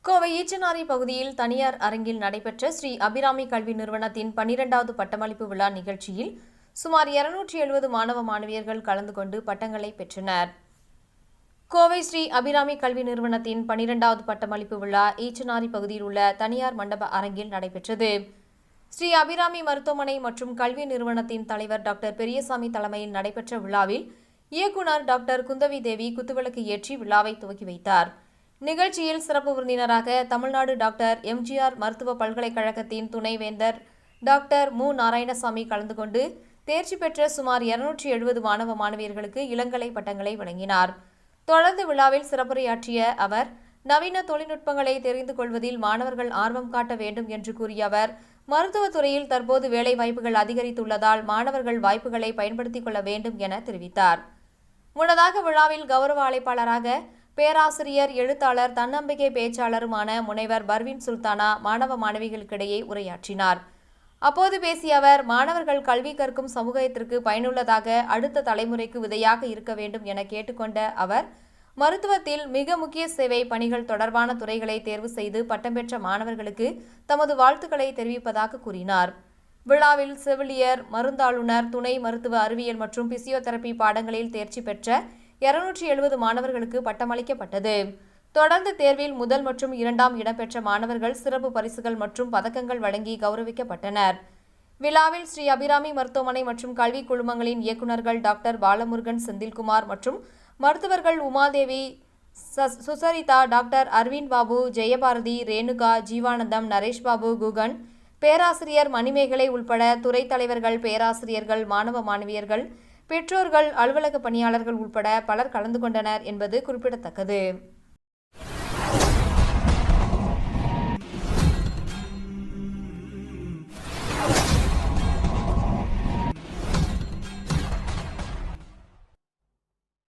கோவை ஈச்சனாரி பகுதியில் தனியார் அரங்கில் நடைபெற்ற ஸ்ரீ அபிராமி கல்வி நிறுவனத்தின் 12வது பட்டமளிப்பு விழா நிகழ்ச்சியில் சுமார் 270 மாணவ மாணவியர்கள் கலந்து கொண்டு பட்டங்களை பெற்றனர். கோவை ஸ்ரீ அபிராமி கல்வி நிறுவனத்தின் 12வது பட்டமளிப்பு விழா ஈச்சனாரி பகுதியில் உள்ள தனியார் மண்டப அரங்கில் நடைபெற்றது. ஸ்ரீ அபிராமி மருத்துவமனை மற்றும் கல்வி நிறுவனத்தின் தலைவர் டாக்டர் பெரியசாமி தலைமையில் நடைபெற்ற விழாவில் இயக்குநர் டாக்டர் குந்தவி தேவி குத்துவிளக்கு ஏற்றி விழாவை துவக்கி வைத்தார். நிகழ்ச்சியில் சிறப்பு விருந்தினராக தமிழ்நாடு டாக்டர் எம்ஜிஆர் மருத்துவ பல்கலைக்கழகத்தின் துணைவேந்தர் டாக்டர் மு. நாராயணசாமி கலந்து கொண்டு தேர்ச்சி பெற்ற சுமார் 270 மாணவ மாணவியர்களுக்கு இளங்கலை பட்டங்களை வழங்கினார். தொடர்ந்து விழாவில் சிறப்புரையாற்றிய அவர், நவீன தொழில்நுட்பங்களை தெரிந்து கொள்வதில் மாணவர்கள் ஆர்வம் காட்ட வேண்டும் என்று கூறிய அவர், மருத்துவத்துறையில் தற்போது வேலை வாய்ப்புகள் அதிகரித்துள்ளதால் மாணவர்கள் வாய்ப்புகளை பயன்படுத்திக் கொள்ள வேண்டும் என தெரிவித்தார். முன்னதாக விழாவில் கௌரவ அழைப்பாளராக பேராசிரியர், எழுத்தாளர், தன்னம்பிக்கை பேச்சாளருமான முனைவர் பர்வீன் சுல்தானா மாணவ மாணவிகளுக்கிடையே உரையாற்றினார். அப்போது பேசிய அவர், மாணவர்கள் கல்வி கற்கும் சமூகத்திற்கு பயனுள்ளதாக அடுத்த தலைமுறைக்கு விதையாக இருக்க வேண்டும் என கேட்டுக்கொண்ட அவர், மருத்துவத்தில் மிக முக்கிய சேவை பணிகள் தொடர்பான துறைகளை தேர்வு செய்து பட்டம் பெற்ற மாணவர்களுக்கு தமது வாழ்த்துக்களை தெரிவிப்பதாக கூறினார். விழாவில் செவிலியர், மருந்தாளுநர், துணை மருத்துவ அறிவியல் மற்றும் பிசியோதெரபி பாடங்களில் தேர்ச்சி பெற்ற 270 மாணவர்களுக்கு பட்டமளிக்கப்பட்டது. தொடர்ந்து தேர்வில் முதல் மற்றும் 2ஆம் இடம் பெற்ற மாணவர்கள் சிறப்பு பரிசுகள் மற்றும் பதக்கங்கள் வழங்கி கௌரவிக்கப்பட்டனர். விழாவில் ஸ்ரீ அபிராமி மருத்துவமனை மற்றும் கல்வி குழுமங்களின் இயக்குநர்கள் டாக்டர் பாலமுருகன், செந்தில்குமார் மற்றும் மருத்துவர்கள் உமாதேவி, சுசரிதா, டாக்டர் அரவிந்த் பாபு, ஜெயபாரதி, ரேணுகா, ஜீவானந்தம், நரேஷ்பாபு, குகன், பேராசிரியர் மணிமேகலை உள்பட துறை தலைவர்கள், பேராசிரியர்கள், மாணவ மாணவியர்கள், பெற்றோர்கள், அலுவலக பணியாளர்கள் உள்பட பலர் கலந்து கொண்டனர் என்பது குறிப்பிடத்தக்கது.